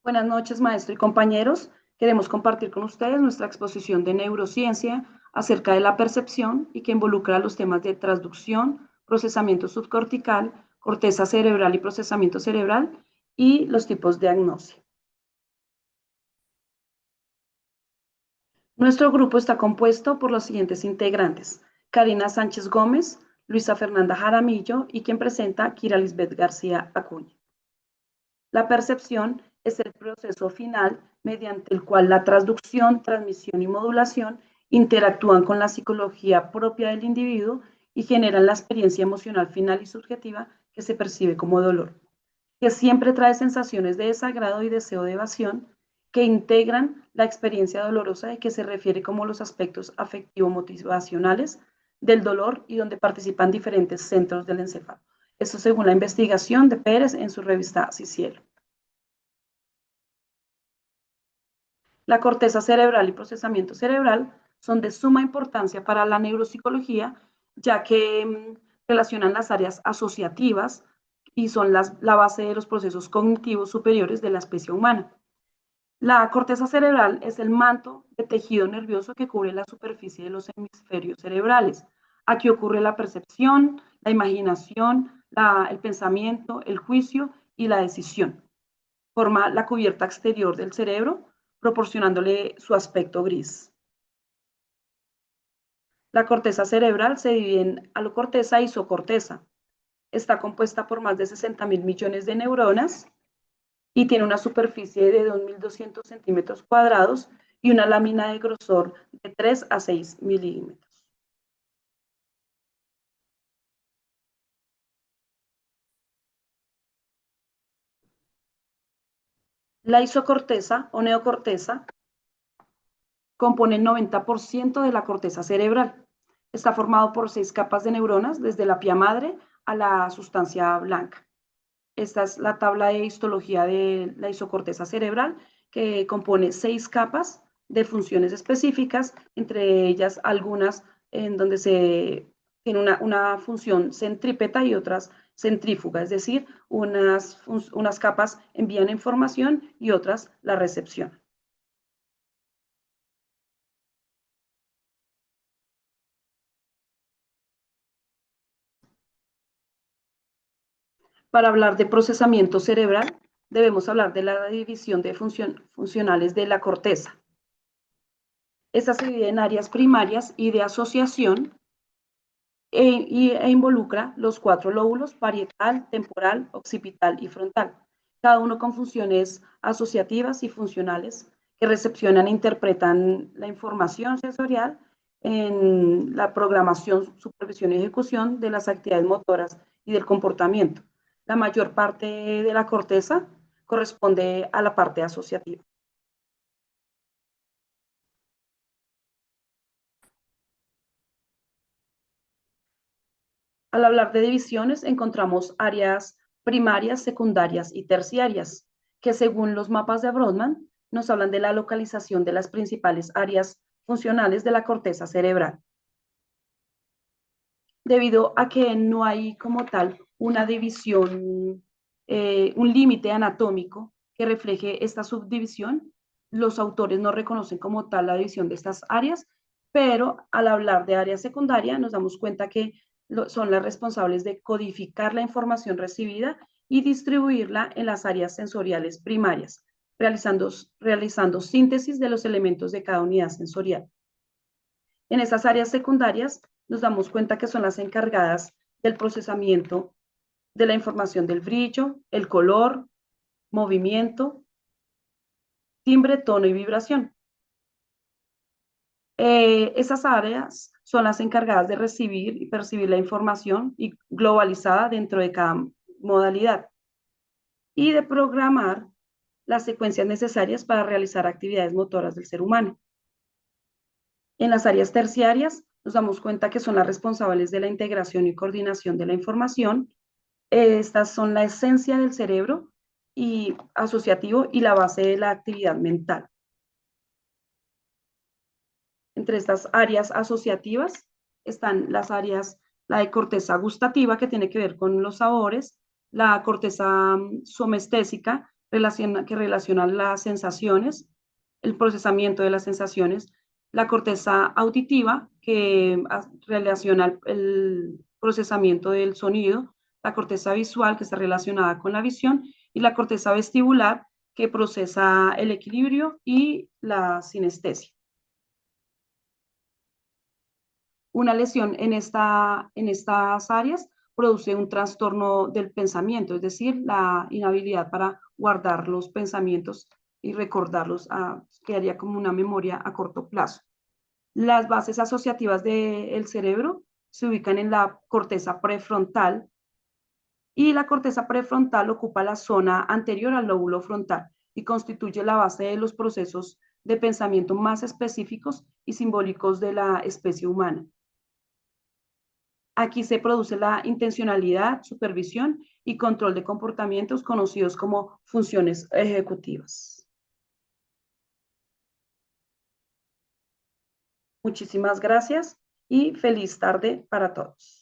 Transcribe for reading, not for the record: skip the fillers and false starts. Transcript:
Buenas noches, maestro y compañeros. Queremos compartir con ustedes nuestra exposición de neurociencia acerca de la percepción y que involucra los temas de transducción, procesamiento subcortical, corteza cerebral y procesamiento cerebral y los tipos de agnosia. Nuestro grupo está compuesto por los siguientes integrantes: Karina Sánchez Gómez, Luisa Fernanda Jaramillo y quien presenta Kira Lisbeth García Acuña. La percepción es el proceso final mediante el cual la transducción, transmisión y modulación interactúan con la psicología propia del individuo y generan la experiencia emocional final y subjetiva que se percibe como dolor, que siempre trae sensaciones de desagrado y deseo de evasión, que integran la experiencia dolorosa y que se refiere como los aspectos afectivo-motivacionales del dolor y donde participan diferentes centros del encéfalo. Esto según la investigación de Pérez en su revista Cicielo. La corteza cerebral y procesamiento cerebral son de suma importancia para la neuropsicología, ya que relacionan las áreas asociativas y son la base de los procesos cognitivos superiores de la especie humana. La corteza cerebral es el manto de tejido nervioso que cubre la superficie de los hemisferios cerebrales. Aquí ocurre la percepción, la imaginación, el pensamiento, el juicio y la decisión. Forma la cubierta exterior del cerebro, proporcionándole su aspecto gris. La corteza cerebral se divide en alocorteza y isocorteza. Está compuesta por más de 60.000 millones de neuronas y tiene una superficie de 2.200 centímetros cuadrados y una lámina de grosor de 3 a 6 milímetros. La isocorteza o neocorteza compone el 90% de la corteza cerebral. Está formado por 6 capas de neuronas, desde la pía madre a la sustancia blanca. Esta es la tabla de histología de la isocorteza cerebral, que compone 6 capas de funciones específicas, entre ellas algunas en donde se tiene una función centrípeta y otras centrífuga, es decir, unas capas envían información y otras la recepción. Para hablar de procesamiento cerebral, debemos hablar de la división de funcionales de la corteza. Esta se divide en áreas primarias y de asociación e involucra los 4 lóbulos: parietal, temporal, occipital y frontal, cada uno con funciones asociativas y funcionales que recepcionan e interpretan la información sensorial en la programación, supervisión y ejecución de las actividades motoras y del comportamiento. La mayor parte de la corteza corresponde a la parte asociativa. Al hablar de divisiones, encontramos áreas primarias, secundarias y terciarias, que según los mapas de Brodmann nos hablan de la localización de las principales áreas funcionales de la corteza cerebral. Debido a que no hay como tal una división, un límite anatómico que refleje esta subdivisión, los autores no reconocen como tal la división de estas áreas, pero al hablar de área secundaria nos damos cuenta que son las responsables de codificar la información recibida y distribuirla en las áreas sensoriales primarias, realizando síntesis de los elementos de cada unidad sensorial. En esas áreas secundarias nos damos cuenta que son las encargadas del procesamiento de la información del brillo, el color, movimiento, timbre, tono y vibración. Esas áreas son las encargadas de recibir y percibir la información y globalizada dentro de cada modalidad y de programar las secuencias necesarias para realizar actividades motoras del ser humano. En las áreas terciarias nos damos cuenta que son las responsables de la integración y coordinación de la información. Estas son la esencia del cerebro y asociativo y la base de la actividad mental. Entre estas áreas asociativas están las áreas, la de corteza gustativa, que tiene que ver con los sabores, la corteza somestésica, que relaciona las sensaciones, el procesamiento de las sensaciones, la corteza auditiva, que relaciona el procesamiento del sonido, la corteza visual, que está relacionada con la visión, y la corteza vestibular, que procesa el equilibrio y la sinestesia. Una lesión en estas áreas produce un trastorno del pensamiento, es decir, la inhabilidad para guardar los pensamientos y recordarlos, quedaría como una memoria a corto plazo. Las bases asociativas del cerebro se ubican en la corteza prefrontal y la corteza prefrontal ocupa la zona anterior al lóbulo frontal y constituye la base de los procesos de pensamiento más específicos y simbólicos de la especie humana. Aquí se produce la intencionalidad, supervisión y control de comportamientos conocidos como funciones ejecutivas. Muchísimas gracias y feliz tarde para todos.